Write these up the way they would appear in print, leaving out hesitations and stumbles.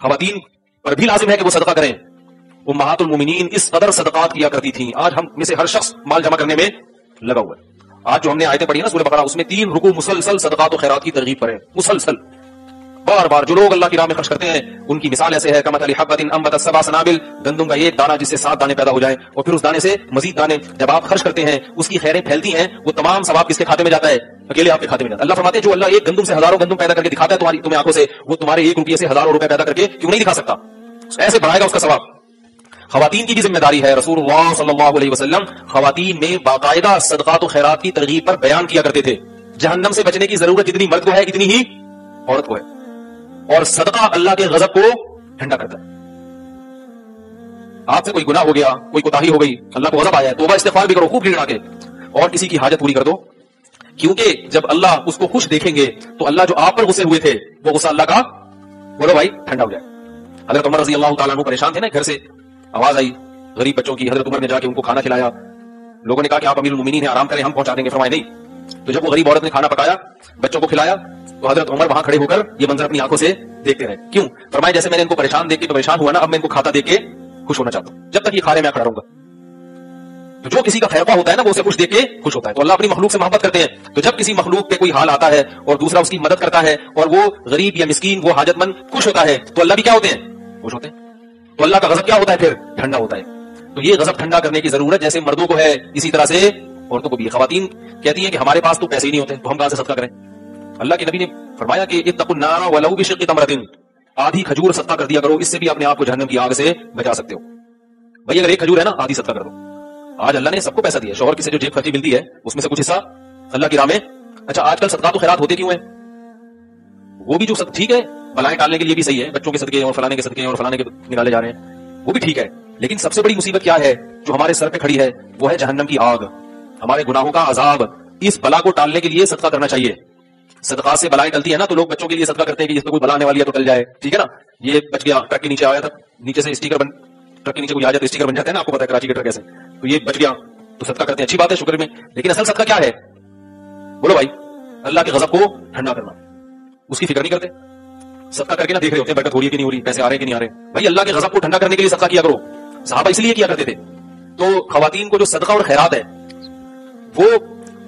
خواتین پر بھی لازم ہے کہ وہ صدقہ کریں. امہات المومنین اس قدر صدقات کیا کرتی تھیں. آج ہم میں سے ہر شخص مال جمع کرنے میں لگا ہوا ہے. آج جو ہم نے آیتیں پڑھی نا سورہ بقرہ، اس میں 3 رکوع مسلسل صدقات و خیرات کی ترغیب پر ہے. مسلسل بار بار جو لوگ اللہ کی راہ میں خرچ کرتے ہیں ان کی مثال ایسے ہے کمثل حبۃ انبتت سبع سنابل، گندم کا ایک دانہ جس سے 7 دانے پیدا ہو جائیں اور پھر اس دانے سے مزید دانے. جب آپ خرچ کرتے ہیں اس کی خیریں پھیلتی ہیں، وہ تمام ثواب کس کے کھاتے میں جاتا ہے؟ اکیلے آپ کے کھاتے میں جاتا ہے. اللہ فرماتے ہیں جو اللہ ایک گندم سے ہزاروں گندم پیدا کر کے دکھاتا ہے تمہیں آنکھوں سے، وہ تمہارے 1 روپیے سے ہزاروں روپے پیدا کر کے کیوں نہیں دکھا سکتا؟ ایسے بڑھائے گا اس کا ثواب. خواتین کی بھی ذمہ داری ہے. رسول اللہ صلی اللہ علیہ وسلم خواتین میں باقاعدہ صدقات و خیرات کی ترغیب پر بیان کیا کرتے تھے. جہنم سے بچنے کی ضرورت جتنی مرد کو ہے اتنی ہی عورت کو ہے، اور صدقہ اللہ کے غضب کو ٹھنڈا کرتا ہے. آپ سے کوئی گناہ ہو گیا، کوئی کوتاہی ہو گئی، اللہ کو غضب آیا ہے، توبہ استغفار بھی کرو خوب گڑا کے، اور کسی کی حاجت پوری کر دو. کیونکہ جب اللہ اس کو خوش دیکھیں گے تو اللہ جو آپ پر غصے ہوئے تھے وہ غصہ اللہ کا بولو بھائی ٹھنڈا ہو جائے. حضرت عمر رضی اللہ تعالیٰ عنہ پریشان تھے نا، گھر سے آواز آئی غریب بچوں کی. حضرت عمر نے جا کے ان کو کھانا کھلایا. لوگوں نے کہا کہ آپ امیر المومنین ہیں، آرام کریں، ہم پہنچا دیں گے. فرمائے نہیں. تو جب وہ غریب عورت نے کھانا پکایا، بچوں کو کھلایا، تو حضرت عمر وہاں کھڑے ہو کر یہ منظر اپنی آنکھوں سے دیکھتے رہے. کیوں؟ فرمائے جیسے میں نے ان کو پریشان دیکھ کے پریشان ہوا نا، اب میں ان کو کھاتا دیکھ کے خوش ہونا چاہتا ہوں. جب تک یہ کھا رہے میں کھڑا رہوں گا. تو جو کسی کا خیرخواہ ہوتا ہے نا وہ اسے خوش دیکھ کے خوش ہوتا ہے. تو اللہ اپنی مخلوق سے محبت کرتے ہیں. تو جب کسی مخلوق پہ کوئی حال آتا ہے اور دوسرا اس کی مدد کرتا ہے اور وہ غریب یا مسکین، وہ حاجت مند خوش ہوتا ہے، تو اللہ بھی کیا ہوتے ہیں؟ خوش ہوتے ہیں. تو اللہ کا غضب کیا ہوتا ہے پھر؟ ٹھنڈا ہوتا ہے. تو یہ غضب ٹھنڈا کرنے کی ضرورت جیسے مردوں کو ہے اسی طرح سے عورتوں کو بھی. خواتین کہتی ہیں کہ ہمارے پاس تو پیسے ہی نہیں ہوتے تو ہم کہاں سے صدقہ کریں؟ اللہ کے نبی نے فرمایا کہ اتقوا النار ولو بشق تمرۃ، آدھی کھجور صدقہ کر دیا کرو، اس سے بھی اپنے آپ کو جہنم کی آگ سے بچا سکتے ہو. بھائی اگر ایک کھجور ہے نا، آدھی صدقہ کر دو. آج اللہ نے سب کو پیسہ دیا، شوہر کی سے جو جیب خرچی ملتی ہے اس میں سے کچھ حصہ اللہ کی راہ میں. اچھا آج کل صدقات و خیرات ہوتے کیوں ہیں؟ وہ بھی جو ٹھیک ہے، بلائیں ٹالنے کے لیے بھی صحیح ہے، بچوں کے صدقے اور فلانے کے صدقے اور فلانے کے نکالے جا رہے ہیں، وہ بھی ٹھیک ہے. لیکن سب سے بڑی مصیبت کیا ہے جو ہمارے سر پہ کھڑی ہے؟ وہ ہے جہنم کی آگ، ہمارے گناہوں کا عذاب. اس بلا کو ٹالنے کے لیے صدقہ کرنا چاہیے. صدقات سے بلائیں ٹلتی ہے نا، تو لوگ بچوں کے لیے صدقہ کرتے ہیں کہ جس پہ کوئی بلا آنے والی ہے تو ٹل جائے. ٹھیک ہے نا، یہ بچ گیا، ٹرک کے نیچے آیا تھا، نیچے سے اسٹیکر ٹرک کے نیچے کوئی آ جاتا ہے اسٹیکر بن جاتے ہیں نا، آپ کو پتا ہے کراچی کے ٹرک ایسے. تو یہ بچ گیا تو صدقہ کرتے ہیں، اچھی بات ہے، شکر میں. لیکن اصل صدقہ کیا ہے؟ بولو بھائی، اللہ کے غضب کو ٹھنڈا کرنا. اس کی فکر نہیں کرتے. صدقہ کر کے نہ دیکھ رہے ہوتے برکت ہو رہی ہے کہ نہیں ہو رہی، پیسے آ رہے کہ نہیں آ رہے. بھائی اللہ کے غضب کو ٹھنڈا کرنے کے لیے صدقہ کیا کرو. صحابہ اس لیے کیا کرتے تھے. تو خواتین کو جو صدقہ اور خیرات ہے، وہ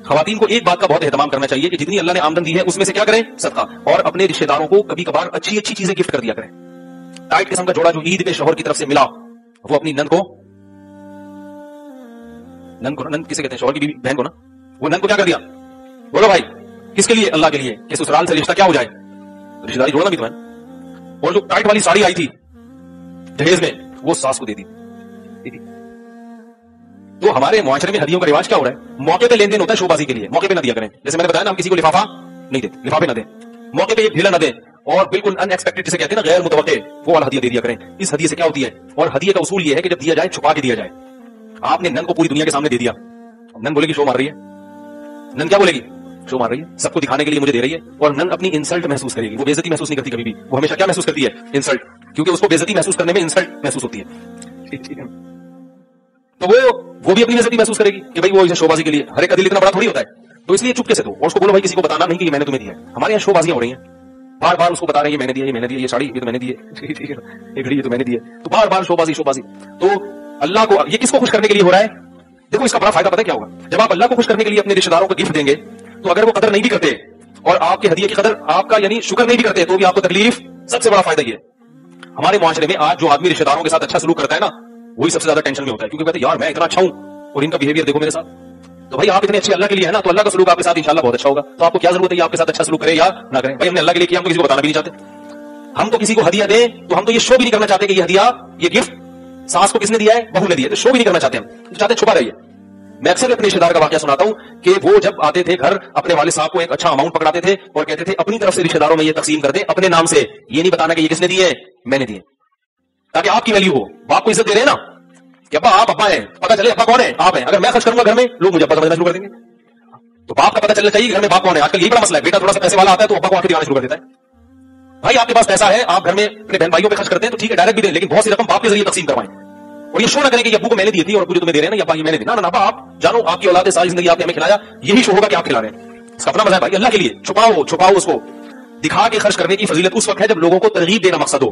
خواتین کو ایک بات کا بہت اہتمام کرنا چاہیے کہ جتنی اللہ نے آمدن دی ہے اس میں سے کیا کریں؟ صدقہ. اور اپنے رشتے داروں کو کبھی کبھار اچھی اچھی چیزیں گفٹ کر دیا کریں. ٹائٹ قسم کا جوڑا جو عید پہ شوہر کی طرف سے ملا، وہ اپنی نند کسے کہتے ہیں؟ شوہر کی بیوی بہن کو نا. وہ نند کو کیا کر دیا؟ بولو بھائی کس کے لیے؟ اللہ کے لیے. کہ سسرال سے رشتہ کیا ہو جائے، رشتہ داری جوڑنا بھی تو ہے. اور جو ٹائٹ والی ساڑی آئی تھی جہیز میں، وہ ساس کو دے دی. تو ہمارے معاشرے میں ہدیوں کا رواج کیا ہو رہا ہے؟ موقع پہ لین دین ہوتا ہے، شو بازی کے لیے. موقع پہ نہ دیا کریں. جیسے میں نے بتایا نا، ہم کسی کو لفافہ نہیں دیتے، لفافے نہ دیں. موقع پہ ایک ڈھیلا نہ دیں، اور بالکل ان ایکسپیکٹڈ جسے کہتے ہیں نا، غیر متوقع، وہ والا ہدیہ دے دیا کریں. اس ہدیے سے کیا ہوتی ہے؟ اور ہدیے کا اصول یہ ہے کہ جب دیا جائے چھپا کے دیا جائے. آپ نے نن کو پوری دنیا کے سامنے دے دیا، نن بولے گی شو مار رہی ہے. نن کیا بولے گی؟ شو مار رہی ہے، سب کو دکھانے کے لیے مجھے دے رہی ہے. اور نن اپنی انسلٹ محسوس کرے گی. وہ بے عزتی محسوس نہیں کرتی کبھی بھی. وہ ہمیشہ کیا محسوس کرتی ہے؟ انسلٹ. کیونکہ اس کو بے عزتی محسوس کرنے میں انسلٹ محسوس ہوتی ہے. تو وہ بھی اپنی عزت محسوس کرے گی کہ بھائی وہ شو بازی کے لیے. ہر ایک کا دل اتنا بڑا تھوڑی ہوتا ہے. تو اس لیے چپکے سے دو، اور اس کو بولو بھائی کسی کو بتانا نہیں کہ میں نے تمہیں دیا ہے. ہمارے یہاں شو بازیاں ہو رہی ہیں، بار بار اس کو بتا رہے ہیں میں نے دیا، یہ میں نے دیا، یہ ساڑی یہ تو میں نے دی ہے، یہ گھڑی یہ تو میں نے دی ہے. تو بار بار شو بازی. تو اللہ کو یہ کس کو خوش کرنے کے لیے ہو رہا ہے؟ دیکھو اس کا بڑا فائدہ پتہ کیا ہوگا؟ جب آپ اللہ کو خوش کرنے کے لیے اپنے رشتے داروں کو گفٹ دیں گے، تو اگر وہ قدر نہیں بھی کرتے اور آپ کے ہدیے کی قدر آپ کا یعنی شکر نہیں بھی کرتے، تو بھی آپ کو تکلیف. سب سے بڑا فائدہ یہ ہمارے معاشرے میں آج جو آدمی رشتے داروں کے ساتھ اچھا سلوک کرتا ہے نا، وہی سب سے زیادہ ٹینشن میں ہوتا ہے. کیونکہ کہتے ہیں یار میں اتنا اچھا ہوں اور ان کا بہیویئر دیکھو میرے ساتھ. تو بھائی آپ اتنے اچھے اللہ کے لیے ہے نا، تو اللہ کا سلوک آپ کے ساتھ انشاءاللہ بہت اچھا ہوگا. تو آپ کو کیا ضرورت ہے آپ کے ساتھ اچھا سلوک کرے یا نہ کریں؟ بھائی ہم نے اللہ کے لیے کیا، ہم تو کسی کو بتانا بھی نہیں چاہتے. ہم تو کسی کو ہدیہ دیں تو ہم تو یہ شو بھی نہیں کرنا چاہتے کہ یہ ہدیہ یہ گفٹ ساس کو کس نے دیا ہے، بہو نے دیا ہے. تو شو بھی نہیں کرنا چاہتے. ہم چاہتے چھپا رہیے. میں اکثر اپنے رشتے دار کا واقعہ سناتا ہوں کہ وہ جب آتے تھے گھر، اپنے والد صاحب کو ایک اچھا اماؤنٹ پکڑاتے تھے اور کہتے تھے اپنی طرف سے رشتے داروں میں یہ تقسیم کر دیں اپنے نام سے، یہ نہیں بتانا کہ یہ کس نے دیے، میں نے دیے، تاکہ آپ کی ویلیو ہو. باپ کو عزت دے رہے ہیں نا کہ ابا آپ ابا ہیں، پتا چلے ابا کون ہے، آپ ہیں. اگر میں خرچ کروں گا گھر میں، لوگ مجھے ابا سمجھنا شروع کر دیں گے. تو باپ کا پتا چلنا چاہیے کہ گھر میں باپ کون ہے. آج کل یہی بڑا مسئلہ ہے، بیٹا تھوڑا سا پیسے والا آتا ہے تو ابا کو آخر دلانا شروع کر دیتا ہے. بھائی آپ کے پاس پیسہ ہے، آپ گھر میں اپنے بہن بھائیوں پہ خرچ کرتے ہیں تو ٹھیک ہے ڈائریکٹ بھی دیں، لیکن بہت سی رقم باپ کے ذریعے تقسیم کروائیں. اور یہ شو نہ کریں کہ ابو کو میں نے دی تھی اور ابو جو تمہیں دے رہے ہیں نا، یا ابا یہ میں نے دی. نہ آپ جانو آپ کی اولاد ساری زندگی آپ نے ہمیں کھلایا، یہی شو ہوگا کہ آپ کھلا رہے ہیں. اس کا اپنا مزہ ہے بھائی. اللہ کے لیے چھپاؤ اس کو. دکھا کے خرچ کرنے کی فضیلت اس وقت ہے جب لوگوں کو ترغیب دینا مقصد ہو.